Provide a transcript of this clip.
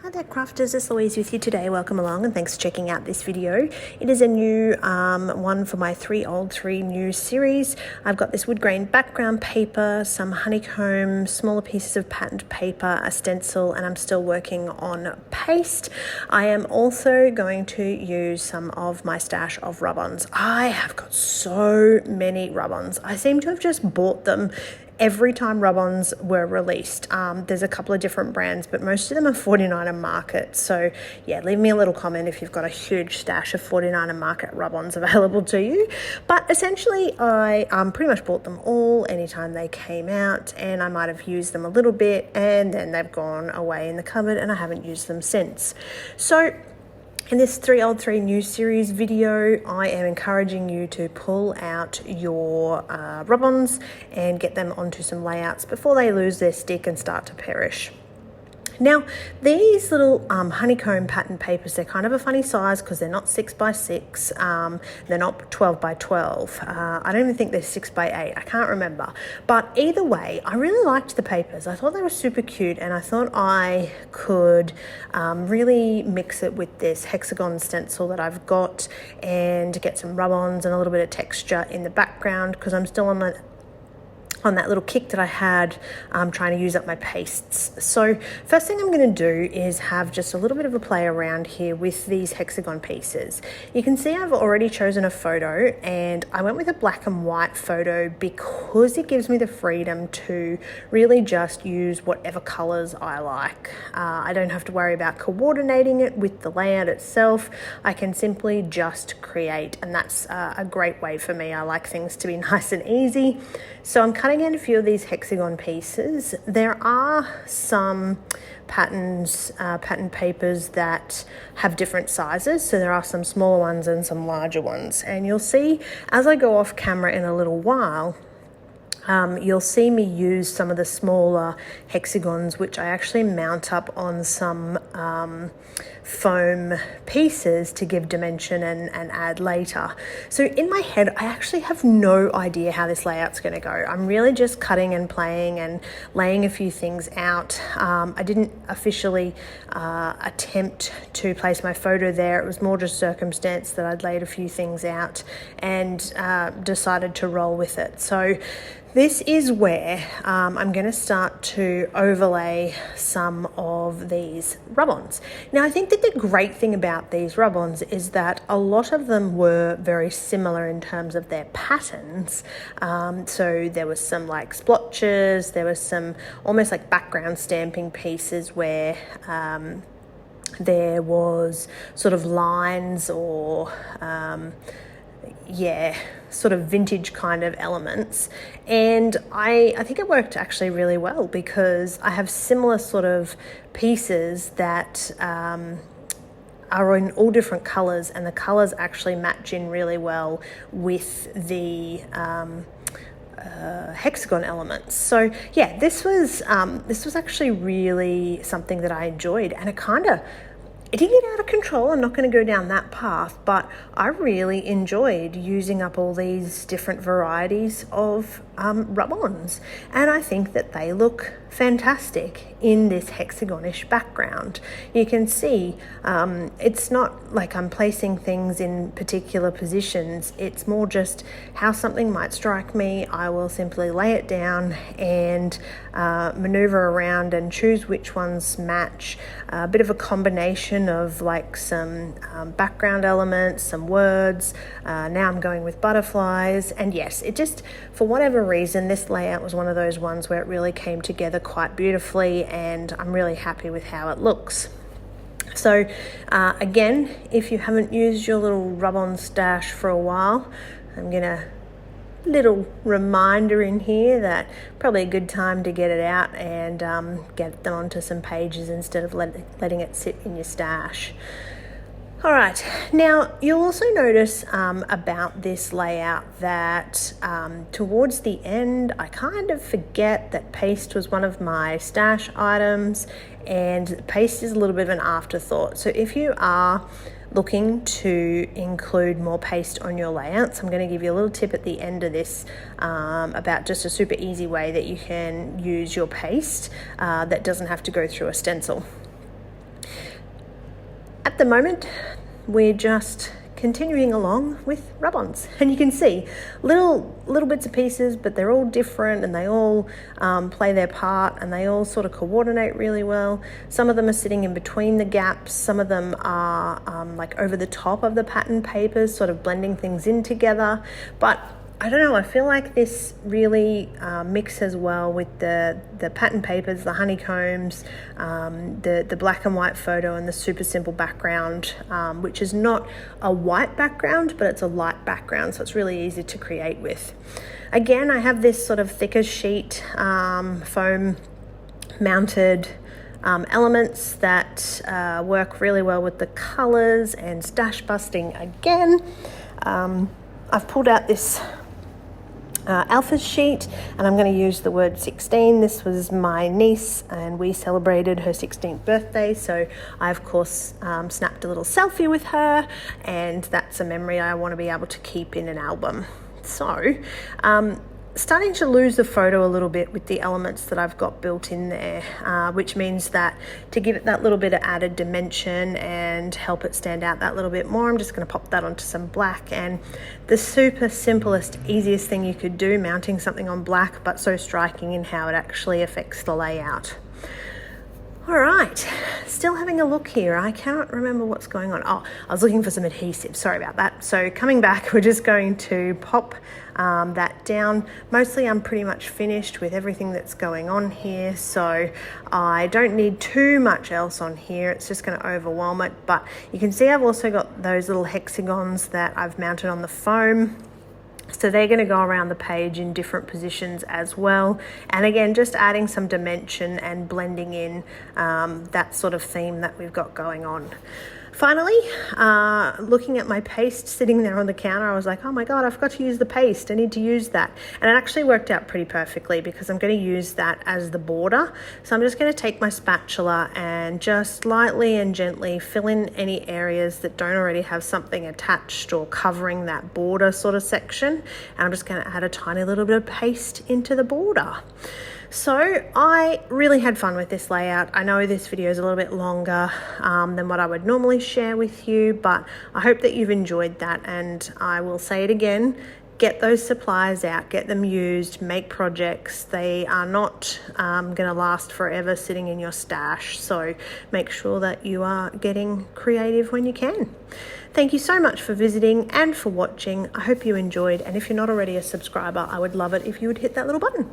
Hi there crafters, it's Louise with you today. Welcome along and thanks for checking out this video. It is a new one for my 3 Old 3 New series. I've got this wood grain background paper, some honeycomb, smaller pieces of patterned paper, a stencil, and I'm still working on paste. I am also going to use some of my stash of rub-ons. I have got so many rub-ons. I seem to have just bought them every time rub-ons were released. There's a couple of different brands, but most of them are 49er Market. So yeah, leave me a little comment if you've got a huge stash of 49er Market rub-ons available to you. But essentially, I pretty much bought them all anytime they came out, and I might have used them a little bit, and then they've gone away in the cupboard, and I haven't used them since. So in this 3 Old 3 New series video, I am encouraging you to pull out your rub-ons and get them onto some layouts before they lose their stick and start to perish. Now, these little honeycomb pattern papers, they're kind of a funny size because they're not 6x6, they're not 12x12. I don't even think they're 6x8, I can't remember. But either way, I really liked the papers. I thought they were super cute, and I thought I could really mix it with this hexagon stencil that I've got and get some rub-ons and a little bit of texture in the background because I'm still on that little kick that I had trying to use up my pastes. So first thing I'm going to do is have just a little bit of a play around here with these hexagon pieces. You can see I've already chosen a photo, and I went with a black and white photo because it gives me the freedom to really just use whatever colors I like. I don't have to worry about coordinating it with the layout itself. I can simply just create, and that's a great way for me. I like things to be nice and easy. So I'm cutting in a few of these hexagon pieces. There are some pattern papers that have different sizes. So there are some smaller ones and some larger ones. And you'll see as I go off camera in a little while, you'll see me use some of the smaller hexagons, which I actually mount up on some foam pieces to give dimension and add later. So in my head, I actually have no idea how this layout's going to go. I'm really just cutting and playing and laying a few things out. I didn't officially attempt to place my photo there. It was more just circumstance that I'd laid a few things out and decided to roll with it. So this is where I'm going to start to overlay some of these rub-ons. Now, I think that the great thing about these rub-ons is that a lot of them were very similar in terms of their patterns. So there was some like splotches, there was some almost like background stamping pieces where there was sort of lines or sort of vintage kind of elements, and I think it worked actually really well because I have similar sort of pieces that are in all different colors, and the colors actually match in really well with the hexagon elements. So yeah, this was actually really something that I enjoyed, and it did get out of control. I'm not going to go down that path, but I really enjoyed using up all these different varieties of rub-ons, and I think that they look fantastic in this hexagonish background. You can see it's not like I'm placing things in particular positions. It's more just how something might strike me. I will simply lay it down and maneuver around and choose which ones match. A bit of a combination of like some background elements, some words. Now I'm going with butterflies, and yes, it just, for whatever reason, this layout was one of those ones where it really came together quite beautifully, and I'm really happy with how it looks. So again, if you haven't used your little rub-on stash for a while, I'm gonna little reminder in here that probably a good time to get it out and get them onto some pages instead of letting it sit in your stash. All right, now you'll also notice about this layout that towards the end, I kind of forget that paste was one of my stash items, and paste is a little bit of an afterthought. So if you are looking to include more paste on your layouts, I'm going to give you a little tip at the end of this about just a super easy way that you can use your paste that doesn't have to go through a stencil. the moment, we're just continuing along with rub-ons, and you can see little bits of pieces, but they're all different and they all play their part and they all sort of coordinate really well. Some of them are sitting in between the gaps, some of them are like over the top of the pattern papers, sort of blending things in together. But I don't know, I feel like this really mixes well with the pattern papers, the honeycombs, the black and white photo and the super simple background, which is not a white background, but it's a light background, so it's really easy to create with. Again, I have this sort of thicker sheet, foam mounted elements that work really well with the colors and stash busting again. I've pulled out this alpha sheet, and I'm going to use the word 16. This was my niece and we celebrated her 16th birthday, so I of course snapped a little selfie with her, and that's a memory I want to be able to keep in an album. So starting to lose the photo a little bit with the elements that I've got built in there, which means that to give it that little bit of added dimension and help it stand out that little bit more, I'm just going to pop that onto some black. And the super simplest, easiest thing you could do, mounting something on black, but so striking in how it actually affects the layout. All right, still having a look here. I cannot remember what's going on. Oh, I was looking for some adhesive, sorry about that. So coming back, we're just going to pop that down. Mostly I'm pretty much finished with everything that's going on here, so I don't need too much else on here. It's just going to overwhelm it, but you can see I've also got those little hexagons that I've mounted on the foam. So they're going to go around the page in different positions as well. And again, just adding some dimension and blending in that sort of theme that we've got going on. Finally, looking at my paste sitting there on the counter, I was like, oh my God, I forgot to use the paste. I need to use that. And it actually worked out pretty perfectly because I'm going to use that as the border. So I'm just going to take my spatula and just lightly and gently fill in any areas that don't already have something attached or covering that border sort of section. And I'm just going to add a tiny little bit of paste into the border. So I really had fun with this layout. I know this video is a little bit longer than what I would normally share with you, but I hope that you've enjoyed that, and I will say it again, get those supplies out, get them used, make projects. They are not going to last forever sitting in your stash, so make sure that you are getting creative when you can. Thank you so much for visiting and for watching. I hope you enjoyed, and if you're not already a subscriber, I would love it if you would hit that little button.